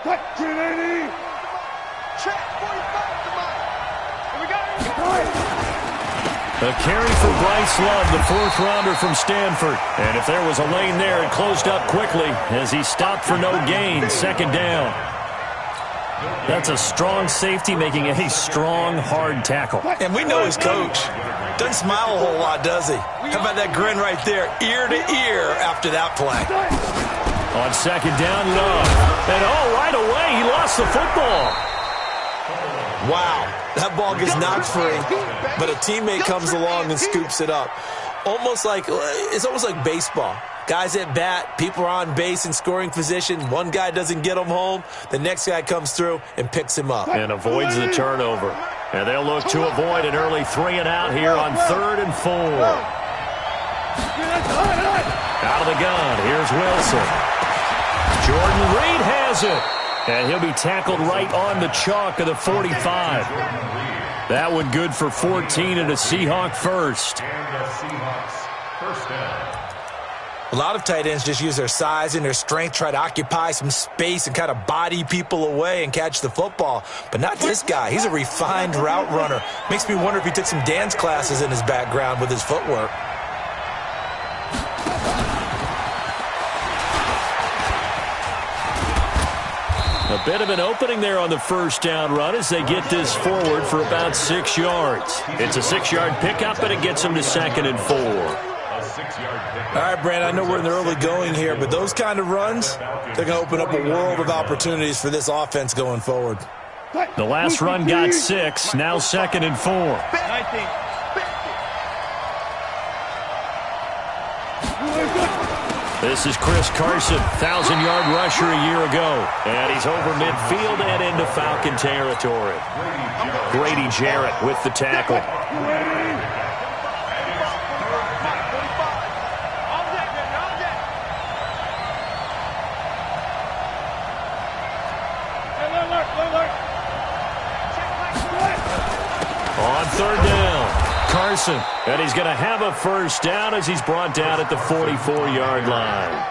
A carry for Bryce Love, the fourth-rounder from Stanford. And if there was a lane there, it closed up quickly as he stopped for no gain. Second down. That's a strong safety making a strong, hard tackle. And we know his coach. Doesn't smile a whole lot, does he? How about that grin right there, ear to ear after that play? On second down, Love. And right away, he lost the football. Wow, that ball gets knocked free, but a teammate comes along and scoops it up. It's almost like baseball. Guys at bat, people are on base in scoring position. One guy doesn't get him home. The next guy comes through and picks him up. And avoids the turnover. And they'll look to avoid an early 3-and-out here on 3rd and 4. Out of the gun, here's Wilson. Jordan Reed has it. And he'll be tackled right on the chalk of the 45. That one good for 14 and a Seahawk first. A lot of tight ends just use their size and their strength, try to occupy some space and kind of body people away and catch the football. But not this guy. He's a refined route runner. Makes me wonder if he took some dance classes in his background with his footwork. A bit of an opening there on the first down run as they get this forward for about 6 yards. It's a 6-yard pickup, and it gets them to 2nd and 4. All right, Brandon, I know we're in the early going here, but those kind of runs, they're going to open up a world of opportunities for this offense going forward. The last run got 6, now 2nd and 4. This is Chris Carson, 1,000-yard rusher a year ago. And he's over midfield and into Falcon territory. Grady Jarrett with the tackle. On 3rd down, Carson, and he's going to have a first down as he's brought down at the 44-yard line.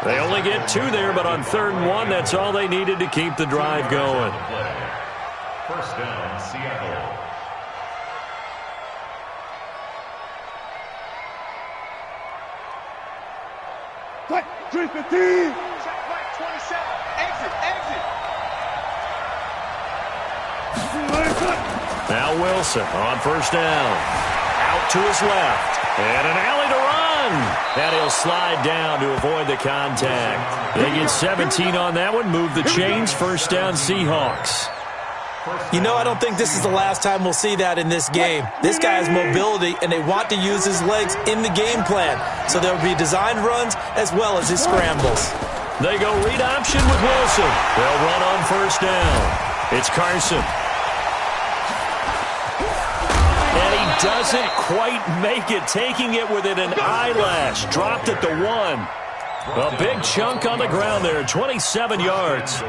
They only get 2 there, but on 3rd and 1, that's all they needed to keep the drive going. First down, Seattle. Cut, 315. Check right, 27. Exit. Now Wilson on first down. Out to his left. And an alley to run. And he'll slide down to avoid the contact. They get 17 on that one. Move the chains. First down, Seahawks. You know, I don't think this is the last time we'll see that in this game. This guy has mobility, and they want to use his legs in the game plan. So there will be designed runs as well as his scrambles. They go read option with Wilson. They'll run on first down. It's Carson. And he doesn't quite make it, taking it within an eyelash. Dropped at the 1. A big chunk on the ground there, 27 yards.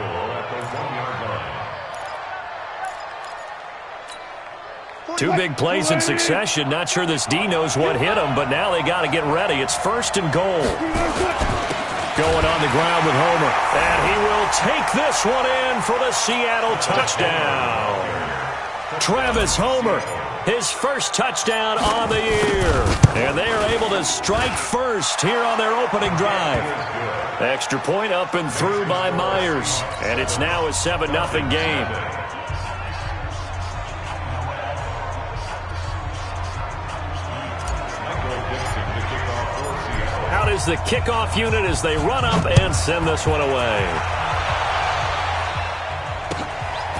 Two big plays in succession. Not sure this D knows what hit him, but now they got to get ready. It's 1st and goal. Going on the ground with Homer. And he will take this one in for the Seattle touchdown. Travis Homer, his first touchdown on the year. And they are able to strike first here on their opening drive. Extra point up and through by Myers. And it's now a 7-0 game. Out is the kickoff unit as they run up and send this one away.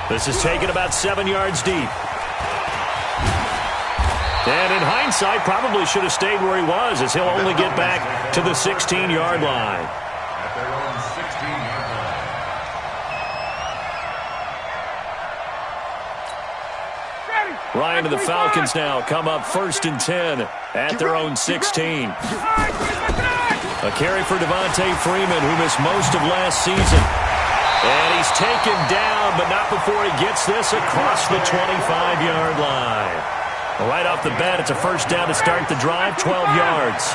This is taken about 7 yards deep. And in hindsight, probably should have stayed where he was, as he'll only get back to the 16-yard line. Ryan and the Falcons now come up 1st and 10 at their own 16. A carry for Devontae Freeman, who missed most of last season. And he's taken down, but not before he gets this across the 25-yard line. Right off the bat, it's a first down to start the drive, 12 yards.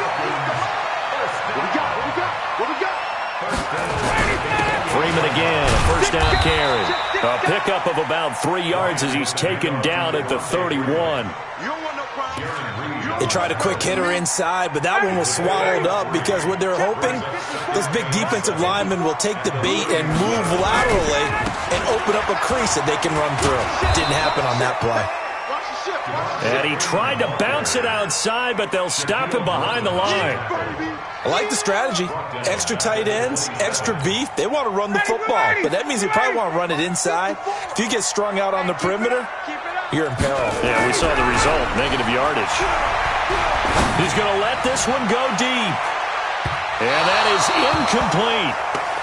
Freeman again, a first first down carry. A pickup of about 3 yards as he's taken down at the 31. They tried a quick hitter inside, but that one was swallowed up because what they're hoping, those big defensive linemen will take the bait and move laterally and open up a crease that they can run through. Didn't happen on that play. And he tried to bounce it outside, but they'll stop him behind the line. I like the strategy. Extra tight ends, extra beef. They want to run the football, but that means they probably want to run it inside. If you get strung out on the perimeter, you're in peril. Yeah, we saw the result, negative yardage. He's going to let this one go deep. And that is incomplete.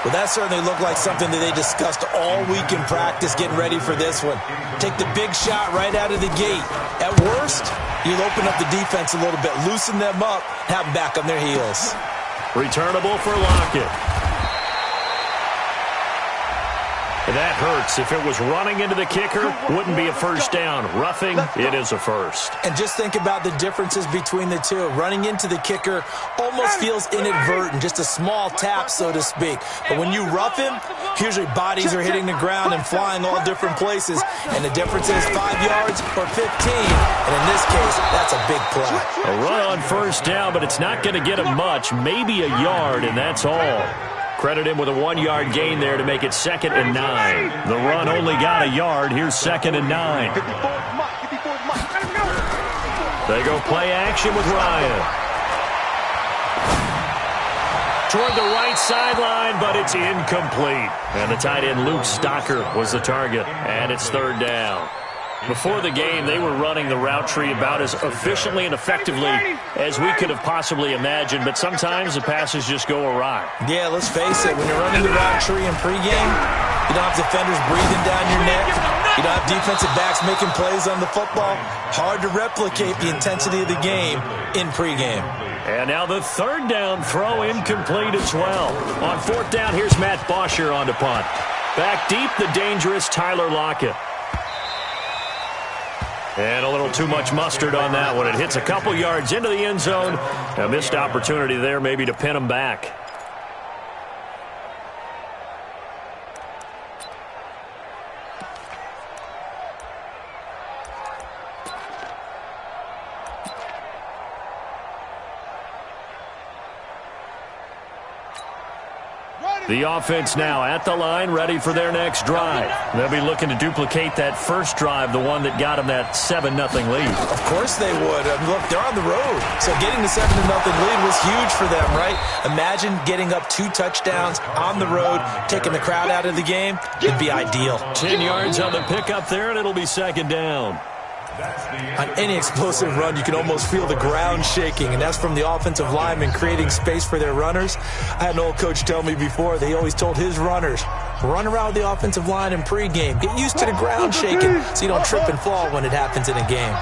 Well, that certainly looked like something that they discussed all week in practice getting ready for this one. Take the big shot right out of the gate. At worst, you'll open up the defense a little bit, loosen them up, have them back on their heels. Returnable for Lockett. That hurts. If it was running into the kicker, wouldn't be a first down. Roughing, it is a first. And just think about the differences between the two. Running into the kicker almost feels inadvertent, just a small tap, so to speak. But when you rough him, usually bodies are hitting the ground and flying all different places. And the difference is 5 yards or 15. And in this case, that's a big play. A run on first down, but it's not going to get him much. Maybe a yard, and that's all. Credit him with a 1-yard gain there to make it 2nd and 9. The run only got a yard. Here's 2nd and 9. They go play action with Ryan. Toward the right sideline, but it's incomplete. And the tight end Luke Stocker was the target. And it's 3rd down. Before the game, they were running the route tree about as efficiently and effectively as we could have possibly imagined, but sometimes the passes just go awry. Yeah, let's face it, when you're running the route tree in pregame, you don't have defenders breathing down your neck. You don't have defensive backs making plays on the football. Hard to replicate the intensity of the game in pregame. And now the 3rd down throw incomplete as well. On 4th down, here's Matt Bosher on to punt. Back deep, the dangerous Tyler Lockett. And a little too much mustard on that one. It hits a couple yards into the end zone. A missed opportunity there maybe to pin him back. The offense now at the line, ready for their next drive. They'll be looking to duplicate that first drive, the one that got them that 7-0 lead. Of course they would. Look, they're on the road, so getting the 7-0 lead was huge for them, right? Imagine getting up 2 touchdowns on the road, taking the crowd out of the game. It'd be ideal. 10 yards on the pickup there, and it'll be 2nd down. On any explosive run, you can almost feel the ground shaking, and that's from the offensive linemen creating space for their runners. I had an old coach tell me before, they always told his runners, run around the offensive line in pregame. Get used to the ground shaking so you don't trip and fall when it happens in a game.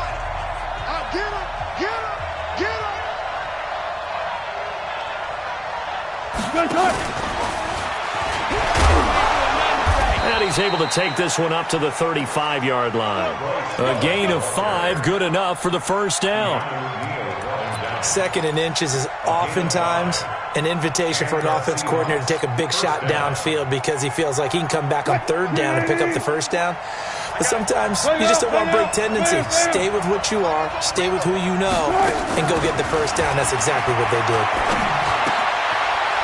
And he's able to take this one up to the 35-yard line. A gain of 5, good enough for the first down. 2nd and inches is oftentimes an invitation for an offense coordinator to take a big shot downfield because he feels like he can come back on 3rd down and pick up the first down. But sometimes you just don't want to break tendency. Stay with what you are, stay with who you know, and go get the first down. That's exactly what they did.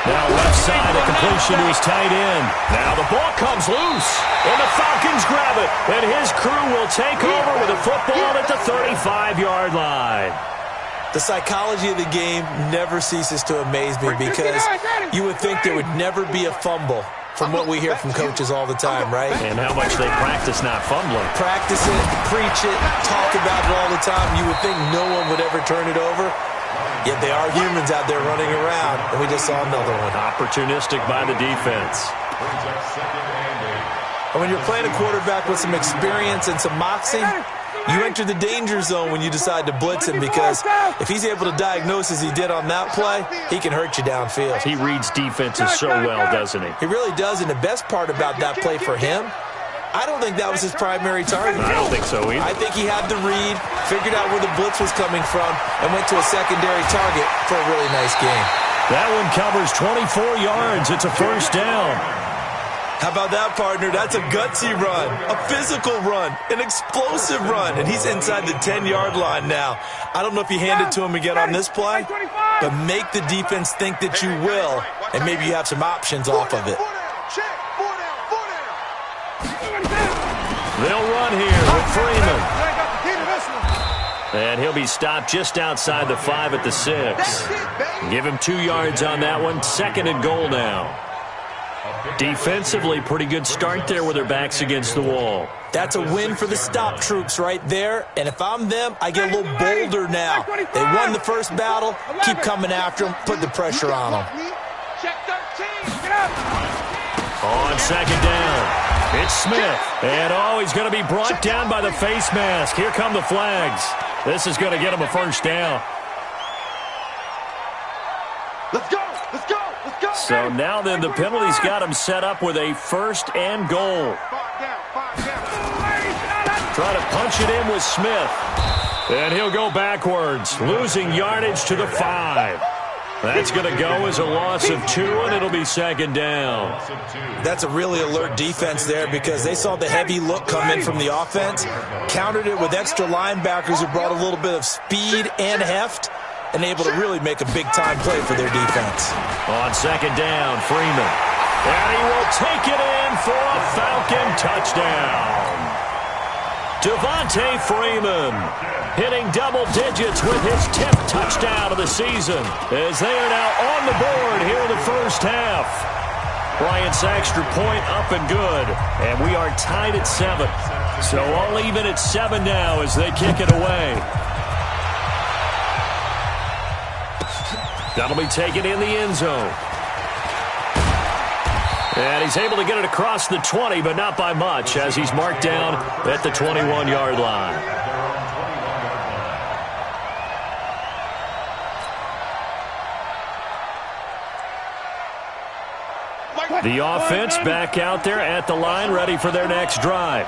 Now left side, a completion to his tight end. Now the ball comes loose, and the Falcons grab it. And his crew will take over with a football at the 35-yard line. The psychology of the game never ceases to amaze me because you would think there would never be a fumble from what we hear from coaches all the time, right? And how much they practice not fumbling. Practice it, preach it, talk about it all the time. You would think no one would ever turn it over. Yet they are humans out there running around, and we just saw another one. Opportunistic by the defense. And when you're playing a quarterback with some experience and some moxie, you enter the danger zone when you decide to blitz him because if he's able to diagnose as he did on that play, he can hurt you downfield. He reads defenses so well, doesn't he? He really does, and the best part about that play for him, I don't think that was his primary target. I don't think so either. I think he had the read, figured out where the blitz was coming from, and went to a secondary target for a really nice game. That one covers 24 yards. It's a first down. How about that, partner? That's a gutsy run, a physical run, an explosive run, and he's inside the 10-yard line now. I don't know if you hand it to him again on this play, but make the defense think that you will, and maybe you have some options off of it. They'll run here with Freeman. And he'll be stopped just outside the 5 at the 6. Give him 2 yards on that one. 2nd and goal now. Defensively, pretty good start there with their backs against the wall. That's a win for the stop troops right there. And if I'm them, I get a little bolder now. They won the first battle. Keep coming after them. Put the pressure on them. On 2nd down, it's Smith. And, he's going to be brought down by the face mask. Here come the flags. This is going to get him a first down. Let's go. Let's go. Let's go. So now then, the penalty's got him set up with a 1st and goal. Try to punch it in with Smith. And he'll go backwards, losing yardage to the 5. That's going to go as a loss of 2, and it'll be 2nd down. That's a really alert defense there because they saw the heavy look come in from the offense, countered it with extra linebackers who brought a little bit of speed and heft, and able to really make a big-time play for their defense. On 2nd down, Freeman. And he will take it in for a Falcon touchdown. Devontae Freeman hitting double digits with his 10th touchdown of the season as they are now on the board here in the first half. Bryant's extra point up and good, and we are tied at 7. So all even at 7 now as they kick it away. That'll be taken in the end zone. And he's able to get it across the 20, but not by much, as he's marked down at the 21-yard line. The offense back out there at the line, ready for their next drive.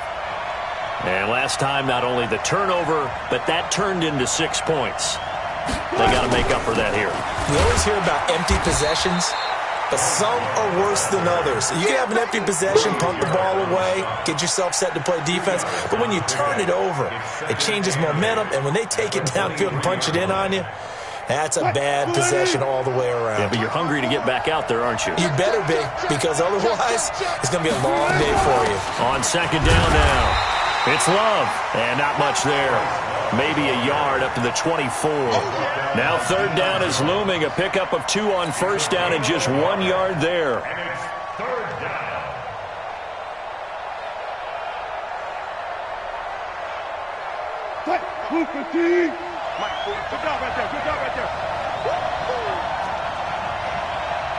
And last time, not only the turnover, but that turned into 6 points. They got to make up for that here. We always hear about empty possessions, but some are worse than others. You can have an empty possession, punt the ball away, get yourself set to play defense, but when you turn it over, it changes momentum, and when they take it downfield and punch it in on you, that's a bad possession all the way around. Yeah, but you're hungry to get back out there, aren't you? You better be, because otherwise, it's going to be a long day for you. On 2nd down now, it's Love, and not much there. Maybe a yard up to the 24. Now 3rd down is looming. A pickup of 2 on 1st down and just 1 yard there. And it's 3rd down. Mike, good job right there. Good job right there.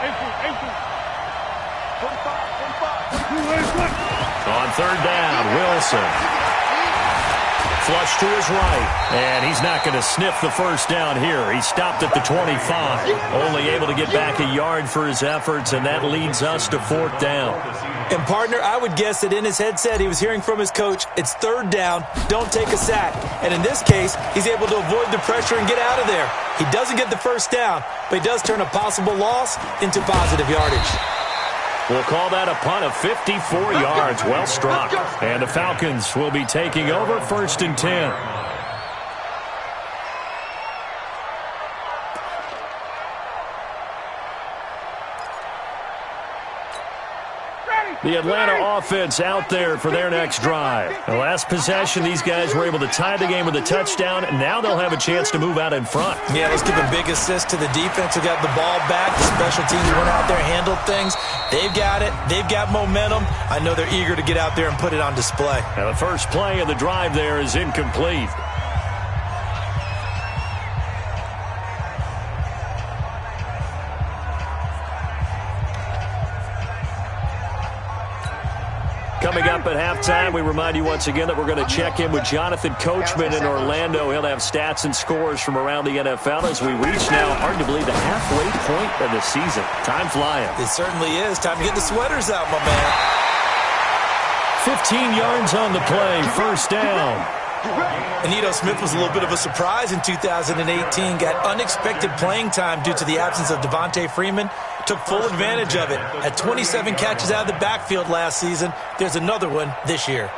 Ace. 45. On 3rd down, Wilson. Flush to his right, and he's not going to sniff the first down here. He stopped at the 25, only able to get back a yard for his efforts, and that leads us to 4th down. And, partner, I would guess that in his headset he was hearing from his coach, it's 3rd down, don't take a sack. And in this case, he's able to avoid the pressure and get out of there. He doesn't get the first down, but he does turn a possible loss into positive yardage. We'll call that a punt of 54 yards. Well struck. And the Falcons will be taking over 1st and 10. The Atlanta offense out there for their next drive. The last possession, these guys were able to tie the game with a touchdown, and now they'll have a chance to move out in front. Yeah, let's give a big assist to the defense who got the ball back. The special teams went out there, handled things. They've got it. They've got momentum. I know they're eager to get out there and put it on display. Now, the first play of the drive there is incomplete. Coming up at halftime, we remind you once again that we're going to check in with Jonathan Coachman in Orlando. He'll have stats and scores from around the NFL as we reach now, hard to believe, the halfway point of the season. Time flying. It certainly is. Time to get the sweaters out, my man. 15 yards on the play, 1st down. And Ito Smith was a little bit of a surprise in 2018. Got unexpected playing time due to the absence of Devontae Freeman. Took full advantage of it. Had 27 catches out of the backfield last season. There's another one this year.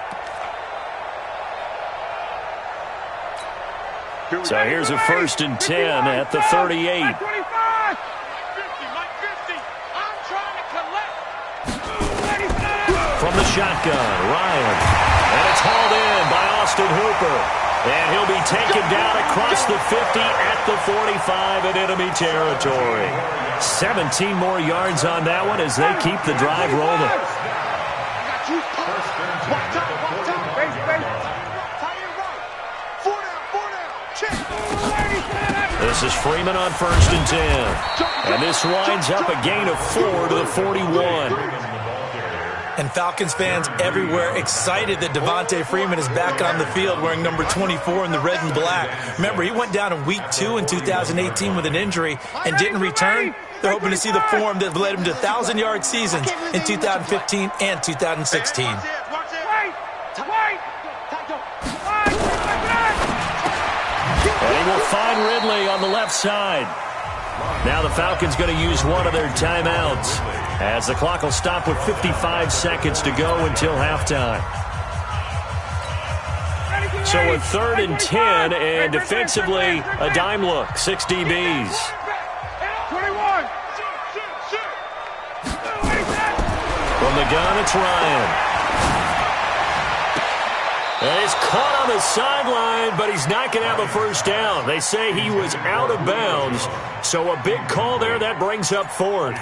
So here's a 1st and 10 at the 38. From the shotgun, Ryan. And it's hauled in by Austin Hooper. And he'll be taken down across the 50 at the 45 in enemy territory. 17 more yards on that one as they keep the drive rolling. This is Freeman on 1st and 10. And this winds up a gain of 4 to the 41. And Falcons fans everywhere excited that Devontae Freeman is back on the field wearing number 24 in the red and black. Remember, he went down in week 2 in 2018 with an injury and didn't return. They're hoping to see the form that led him to 1,000-yard seasons in 2015 and 2016. And he will find Ridley on the left side. Now the Falcons going to use one of their timeouts as the clock will stop with 55 seconds to go until halftime. So a 3rd and 10, and defensively a dime look, 6 DBs. From the gun, it's Ryan. And he's caught on the sideline, but he's not going to have a first down. They say he was out of bounds, so a big call there. That brings up 4th.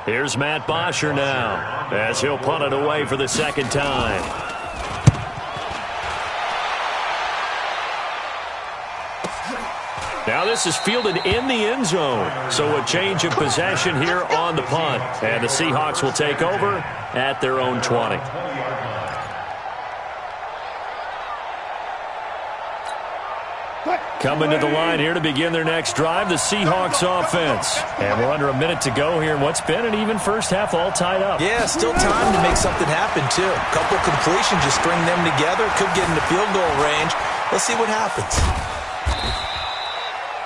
Here's Matt Bosher now as he'll punt it away for the 2nd time. Now this is fielded in the end zone, so a change of possession here on the punt. And the Seahawks will take over at their own 20. Coming to the line here to begin their next drive, the Seahawks offense. And we're under a minute to go here in what's been an even first half, all tied up. Yeah, still time to make something happen, too. A couple completions, just string them together. Could get into field goal range. Let's see what happens.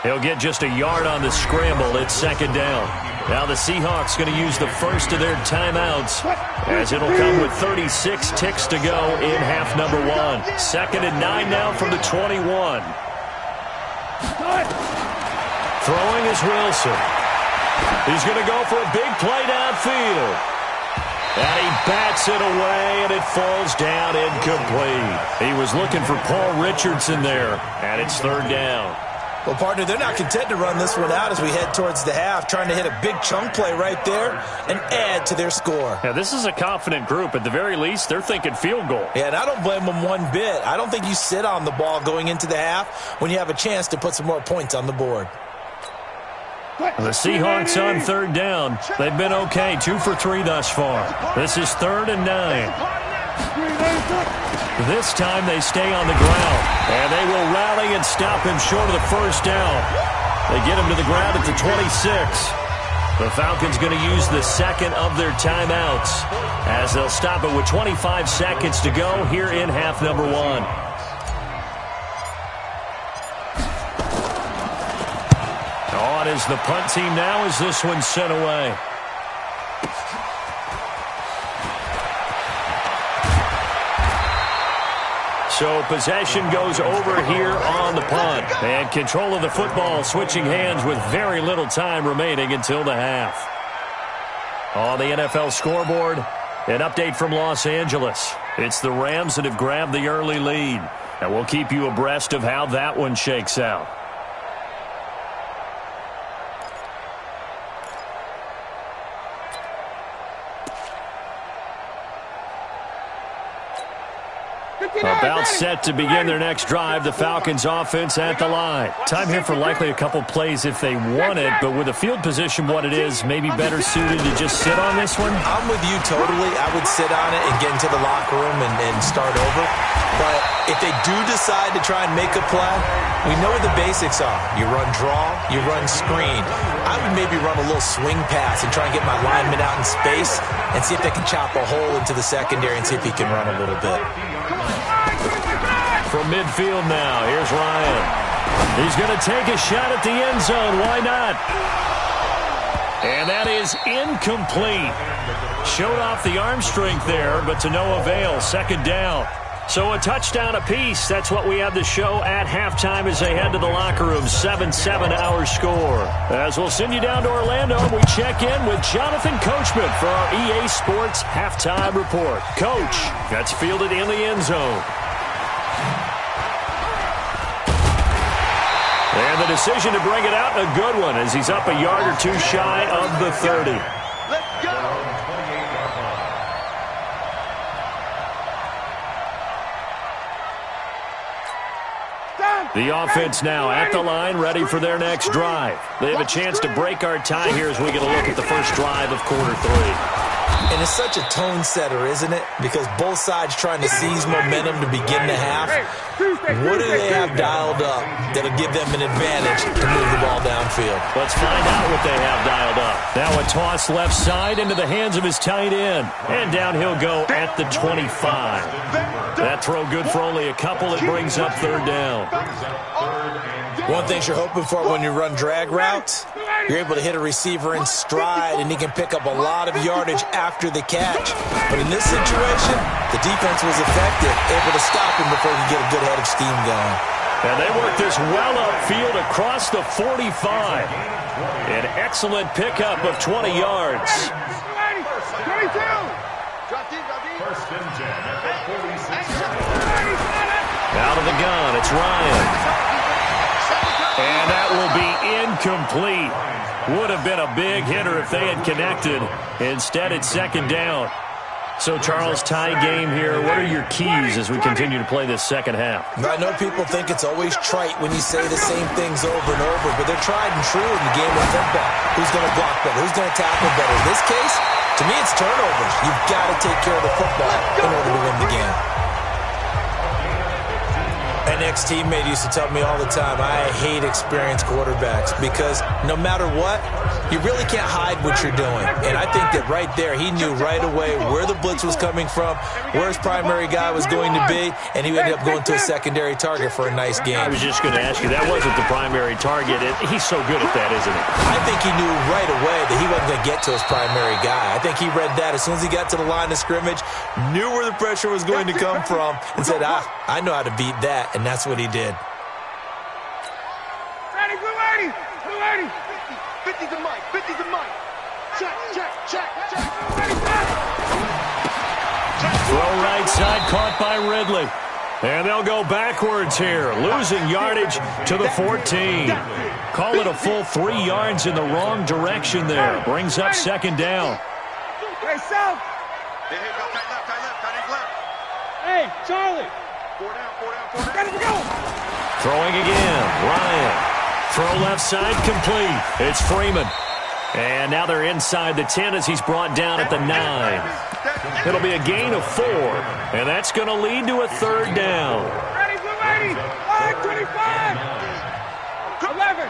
He'll get just a yard on the scramble. It's 2nd down. Now the Seahawks going to use the first of their timeouts as it'll come with 36 ticks to go in half number 1. 2nd and 9 now from the 21. Throwing is Wilson. He's going to go for a big play downfield. And he bats it away, and it falls down incomplete. He was looking for Paul Richardson there, and it's 3rd down. Well, partner, they're not content to run this one out as we head towards the half, trying to hit a big chunk play right there and add to their score. Yeah, this is a confident group. At the very least, they're thinking field goal. Yeah, and I don't blame them one bit. I don't think you sit on the ball going into the half when you have a chance to put some more points on the board. The Seahawks on 3rd down. They've been okay, 2 for 3 thus far. This is 3rd and 9. This time they stay on the ground, and they will rally and stop him short of the first down. They get him to the ground at the 26. The Falcons going to use the 2nd of their timeouts as they'll stop it with 25 seconds to go here in half number 1. On is the punt team now as this one's sent away. So possession goes over here on the punt. And control of the football switching hands with very little time remaining until the half. On the NFL scoreboard, an update from Los Angeles. It's the Rams that have grabbed the early lead. And we'll keep you abreast of how that one shakes out. About set to begin their next drive, the Falcons offense at the line. Time here for likely a couple plays if they want it, but with the field position what it is, maybe better suited to just sit on this one? I'm with you totally. I would sit on it and get into the locker room and start over. But if they do decide to try and make a play, we know what the basics are. You run draw, you run screen. I would maybe run a little swing pass and try and get my lineman out in space and see if they can chop a hole into the secondary and see if he can run a little bit. from midfield now. Here's Ryan. He's going to take a shot at the end zone. Why not? And that is incomplete. Showed off the arm strength there, but to no avail. Second down. So a touchdown apiece. That's what we have to show at halftime as they head to the locker room. 7-7 our score. As we'll send you down to Orlando, we check in with Jonathan Coachman for our EA Sports Halftime Report. Coach, that's fielded in the end zone. And the decision to bring it out, a good one, as he's up a yard or two shy of the 30. Let's go. The offense now at the line, ready for their next drive. They have a chance to break our tie here as we get a look at the first drive of quarter 3. And it's such a tone setter, isn't it? Because both sides trying to seize momentum to begin the half. What do they have dialed up that'll give them an advantage to move the ball downfield? Let's find out what they have dialed up. Now a toss left side into the hands of his tight end. And down he'll go at the 25. That throw good for only a couple. It brings up third down. One thing you're hoping for when you run drag routes, you're able to hit a receiver in stride, and he can pick up a lot of yardage after the catch. But in this situation, the defense was effective, able to stop him before he could get a good head of steam going. And they work this well upfield across the 45. An excellent pickup of 20 yards. 22. First and 10 at the 46. Out of the gun, it's Ryan. And that will be incomplete. Would have been a big hitter if they had connected. Instead, it's second down. So, Charles, tie game here. What are your keys as we continue to play this second half? I know people think it's always trite when you say the same things over and over, but they're tried and true in the game of football. Who's going to block better? Who's going to tackle better? In this case, to me, it's turnovers. You've got to take care of the football in order to win the game. An ex-teammate used to tell me all the time, I hate experienced quarterbacks because no matter what, you really can't hide what you're doing. And I think that right there, he knew right away where the blitz was coming from, where his primary guy was going to be, and he ended up going to a secondary target for a nice game. I was just going to ask you, that wasn't the primary target. He's so good at that, isn't he? I think he knew right away that he wasn't going to get to his primary guy. I think he read that as soon as he got to the line of scrimmage, knew where the pressure was going to come from, and said, I know how to beat that. And that's what he did. Ready, blue 80. Blue 80. 50's a mic. 50's a mic. Check. Throw right side, caught by Ridley. And they'll go backwards here, losing yardage to the 14. Call it a full 3 yards in the wrong direction there. Brings up second down. Hey, South. Hey, tight left. Hey, Charlie. 4 down. Ready to go. Throwing again, Ryan. Throw left side, complete. It's Freeman. And now they're inside the 10 as he's brought down at the 9. It'll be a gain of 4, and that's going to lead to a third down. Ready, blue 80. 25. 11.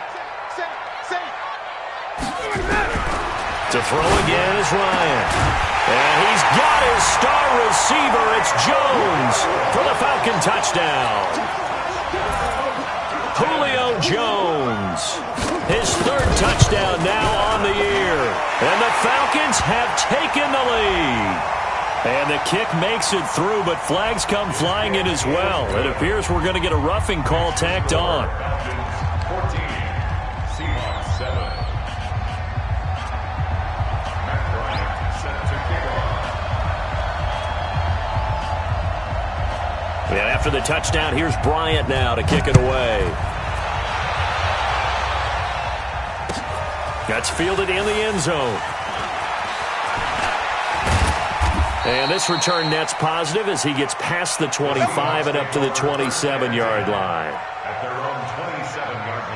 To throw again is Ryan. And he's got his star receiver. It's Jones for the Falcon touchdown. Julio Jones. His third touchdown now on the year. And the Falcons have taken the lead. And the kick makes it through, but flags come flying in as well. It appears we're going to get a roughing call tacked on. 14, Seahawks 7. And after the touchdown, here's Bryant now to kick it away. That's fielded in the end zone. And this return net's positive as he gets past the 25 and up to the 27-yard line. At their own 27-yard line.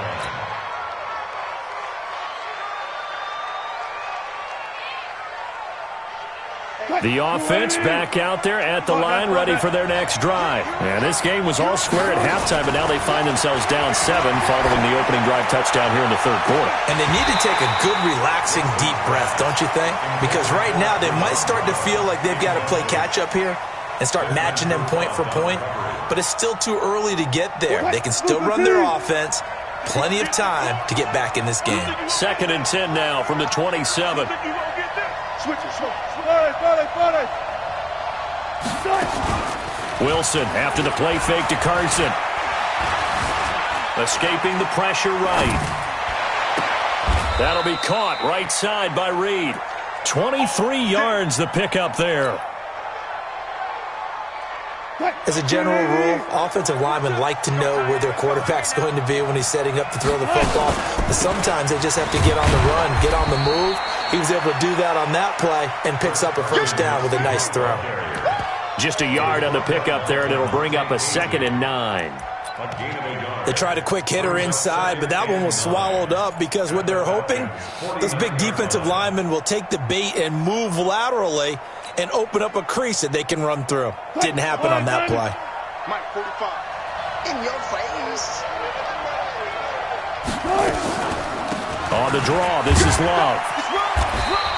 The offense back out there at the line, ready for their next drive. And this game was all square at halftime, but now they find themselves down 7 following the opening drive touchdown here in the third quarter. And they need to take a good, relaxing, deep breath, don't you think? Because right now they might start to feel like they've got to play catch-up here and start matching them point for point. but it's still too early to get there. They can still run their offense. Plenty of time to get back in this game. 2nd and 10 now from the 27. Wilson after the play fake to Carson. Escaping the pressure right. That'll be caught right side by Reed. 23 yards the pickup there. As a general rule, offensive linemen like to know where their quarterback's going to be when he's setting up to throw the football. But sometimes they just have to get on the run, get on the move. He was able to do that on that play and picks up a first down with a nice throw. Just a yard on the pickup there, and it'll bring up a 2nd and 9. They tried a quick hitter inside, but that one was swallowed up because what they're hoping, those big defensive linemen will take the bait and move laterally and open up a crease that they can run through. Didn't happen on that play. Mike 45. In your face. On the draw, this is Love.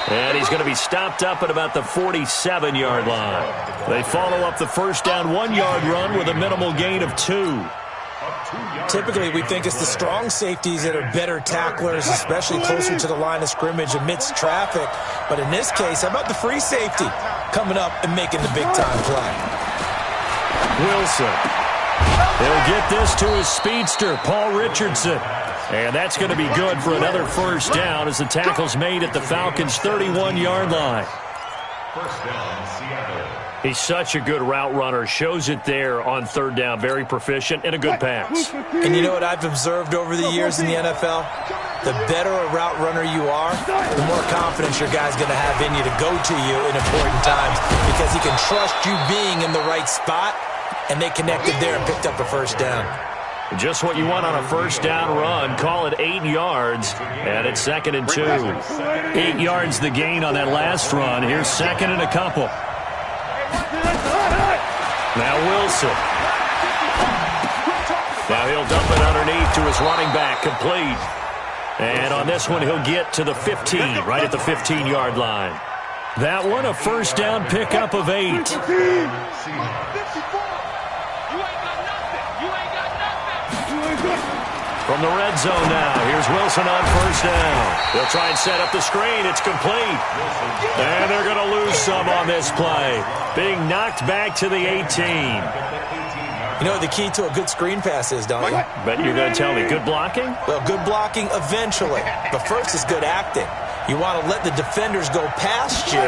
And he's going to be stopped up at about the 47-yard line. They follow up the first down 1-yard run with a minimal gain of 2. Typically, we think it's the strong safeties that are better tacklers, especially closer to the line of scrimmage amidst traffic. But in this case, how about the free safety coming up and making the big-time play? Wilson. He'll get this to his speedster, Paul Richardson. And that's going to be good for another first down as the tackle's made at the Falcons' 31-yard line. First down, Seattle. He's such a good route runner. Shows it there on 3rd down. Very proficient and a good pass. And you know what I've observed over the years in the NFL? The better a route runner you are, the more confidence your guy's going to have in you to go to you in important times because he can trust you being in the right spot, and they connected there and picked up a first down. Just what you want on a first down run. Call it 8 yards, and it's 2nd and 2. 8 yards the gain on that last run. Here's 2nd and a couple. Now Wilson. Now he'll dump it underneath to his running back, complete. And on this one, he'll get to the 15, right at the 15-yard line. That one, a first down pickup of 8. From the red zone now, here's Wilson on first down. They'll try and set up the screen. It's complete. And they're going to lose some on this play. Being knocked back to the 18. You know what the key to a good screen pass is, don't you? Bet you're going to tell me. Good blocking? Well, good blocking eventually. But first is good acting. You want to let the defenders go past you,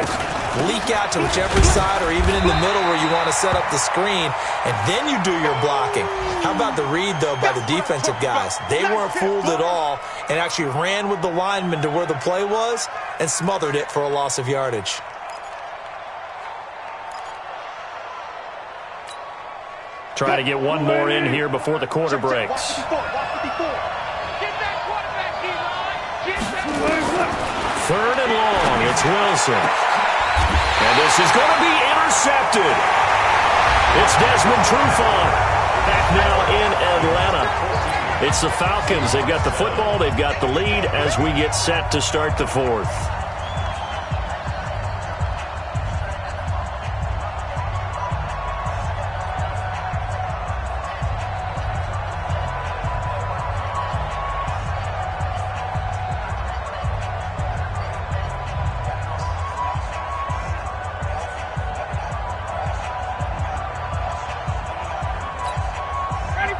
leak out to whichever side or even in the middle where you want to set up the screen, and then you do your blocking. How about the read, though, by the defensive guys? They weren't fooled at all and actually ran with the lineman to where the play was and smothered it for a loss of yardage. Try to get one more in here before the quarter breaks. 3rd and long, it's Wilson. And this is going to be intercepted. It's Desmond Trufant back now in Atlanta. It's the Falcons. They've got the football. They've got the lead as we get set to start the 4th.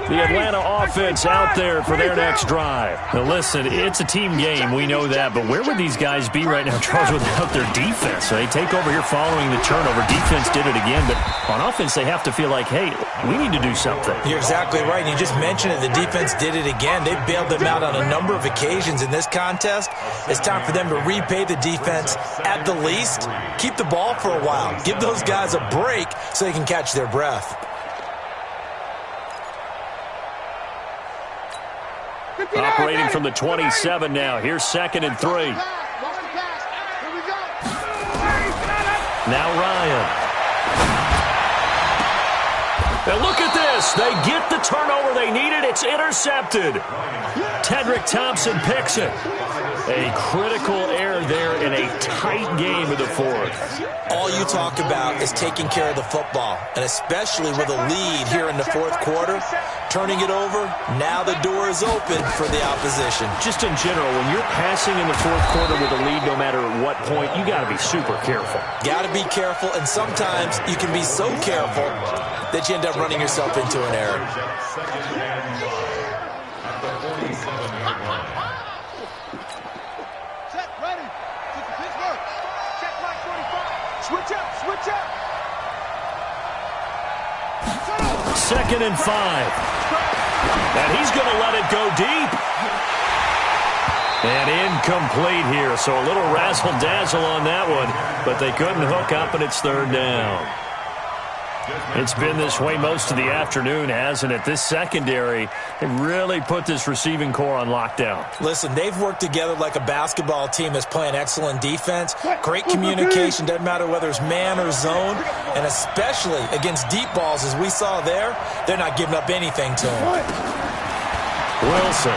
The Atlanta offense out there for their next drive. Now listen, it's a team game. We know that. But where would these guys be right now, Charles, without their defense? So they take over here following the turnover. Defense did it again. But on offense, they have to feel like, hey, we need to do something. You're exactly right. And you just mentioned it. The defense did it again. They bailed them out on a number of occasions in this contest. It's time for them to repay the defense at the least. Keep the ball for a while. Give those guys a break so they can catch their breath. Operating from the 27 now. Here's 2nd and 3. Now Ryan. And look at this. They get the turnover they needed. It's intercepted. Tedrick Thompson picks it. A critical error there and a tight game in the fourth. All you talk about is taking care of the football, and especially with a lead here in the fourth quarter, turning it over, now the door is open for the opposition. Just in general, when you're passing in the fourth quarter with a lead, no matter at what point, you got to be super careful. Got to be careful, and sometimes you can be so careful that you end up running yourself into an error. Set, ready. This works. Check line 45. Switch out, switch out. 2nd and 5. And he's going to let it go deep. And incomplete here. So a little razzle-dazzle on that one. But they couldn't hook up, and it's 3rd down. It's been this way most of the afternoon, hasn't it? This secondary, they really put this receiving core on lockdown. Listen, they've worked together like a basketball team that's playing excellent defense. Great communication, doesn't matter whether it's man or zone. And especially against deep balls, as we saw there, they're not giving up anything to them. Wilson.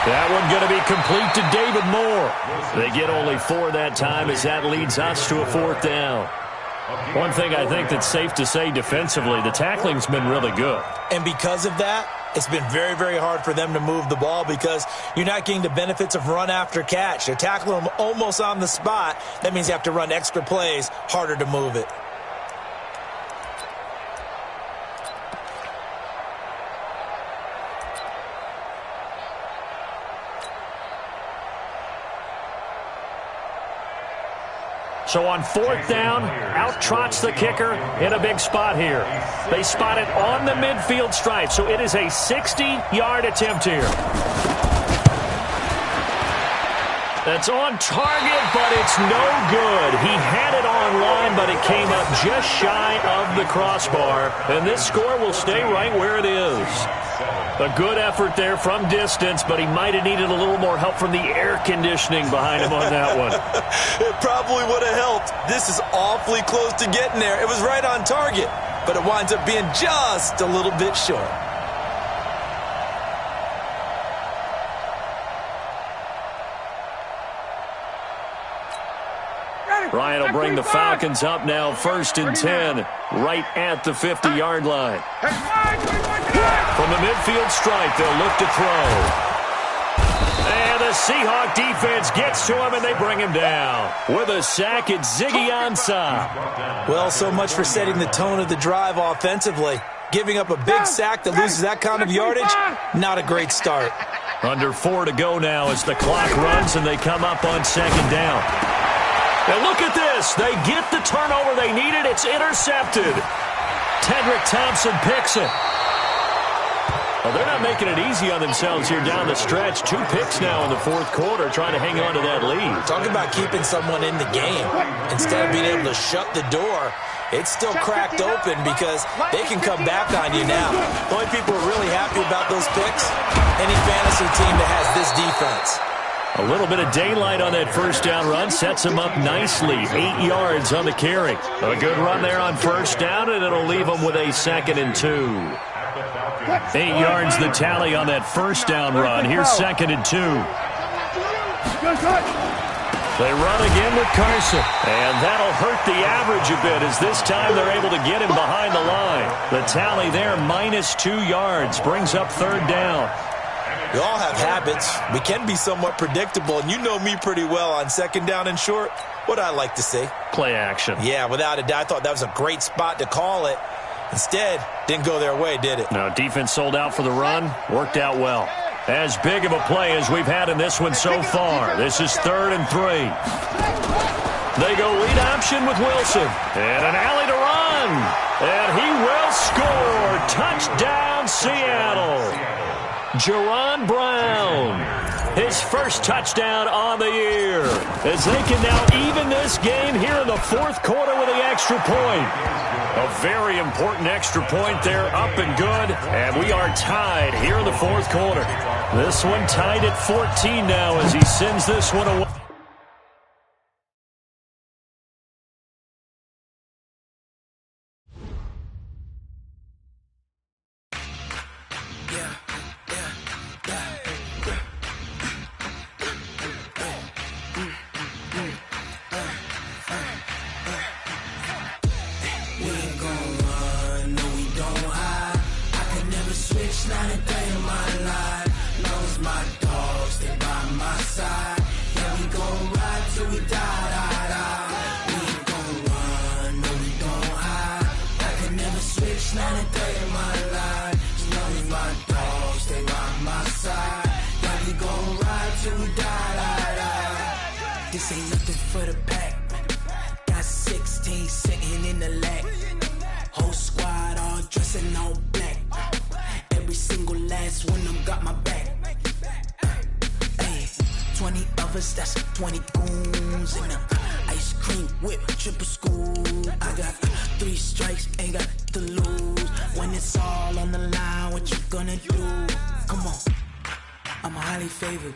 That one going to be complete to David Moore. They get only 4 that time as that leads us to a 4th down. One thing I think that's safe to say defensively, the tackling's been really good. And because of that, it's been very, very hard for them to move the ball because you're not getting the benefits of run after catch. They're tackling them almost on the spot. That means you have to run extra plays, harder to move it. So on 4th down, out trots the kicker in a big spot here. They spot it on the midfield stripe, so it is a 60-yard attempt here. That's on target, but it's no good. He had it on line, but it came up just shy of the crossbar, and this score will stay right where it is. A good effort there from distance, but he might have needed a little more help from the air conditioning behind him on that one. It probably would have helped. This is awfully close to getting there. It was right on target, but it winds up being just a little bit short. Ryan will bring the Falcons up now 1st and 10, right at the 50-yard line. From the midfield stripe, they'll look to throw. And the Seahawk defense gets to him, and they bring him down. With a sack, it's Ziggy Ansah. Well, so much for setting the tone of the drive offensively. Giving up a big sack that loses that kind of yardage, not a great start. Under 4 to go now as the clock runs, and they come up on 2nd down. And look at this. They get the turnover they needed. It's intercepted. Tedrick Thompson picks it. Well, they're not making it easy on themselves here down the stretch. 2 picks now in the 4th quarter, trying to hang on to that lead. Talk about keeping someone in the game. Instead of being able to shut the door, it's still cracked open because they can come back on you now. The only people who are really happy about those picks, any fantasy team that has this defense. A little bit of daylight on that 1st down run sets him up nicely. 8 yards on the carry. A good run there on 1st down, and it'll leave him with a 2nd and 2. 8 yards the tally on that 1st down run. Here's 2nd and 2. They run again with Carson, and that'll hurt the average a bit as this time they're able to get him behind the line. The tally there, minus 2 yards, brings up 3rd down. We all have habits. We can be somewhat predictable, and you know me pretty well on 2nd down and short. What I like to see? Play action. Yeah, without a doubt. I thought that was a great spot to call it. Instead, didn't go their way, did it? No, defense sold out for the run. Worked out well. As big of a play as we've had in this one so far. This is 3rd and 3. They go lead option with Wilson. And an alley to run. And he will score. Touchdown, Seattle. Jaron Brown, his first touchdown on the year, as they can now even this game here in the 4th quarter with the extra point. A very important extra point there, up and good, and we are tied here in the 4th quarter. This one tied at 14 now as he sends this one away. This ain't nothing for the pack. Got 16 sitting in the lag. Whole squad all dressing all black. Every single last one of them got my back. Hey, 20 of us, that's 20 goons in the ice cream whip, triple scoop. I got 3 strikes, ain't got to lose. When it's all on the line, what you gonna do? Come on, I'm highly favored.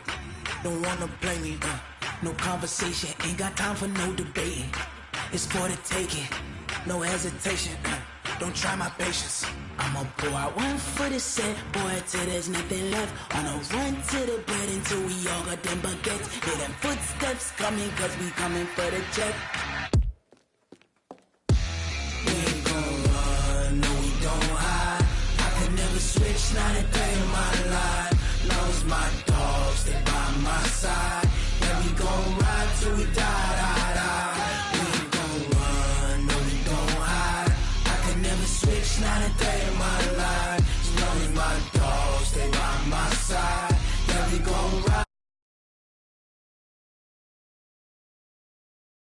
Don't wanna play me, no conversation, ain't got time for no debating. It's for the taking, no hesitation. Don't try my patience. I'ma pour out one for the set, boy, till there's nothing left. On a run to the bed until we all got them baguettes. Hear them footsteps coming, cause we coming for the check.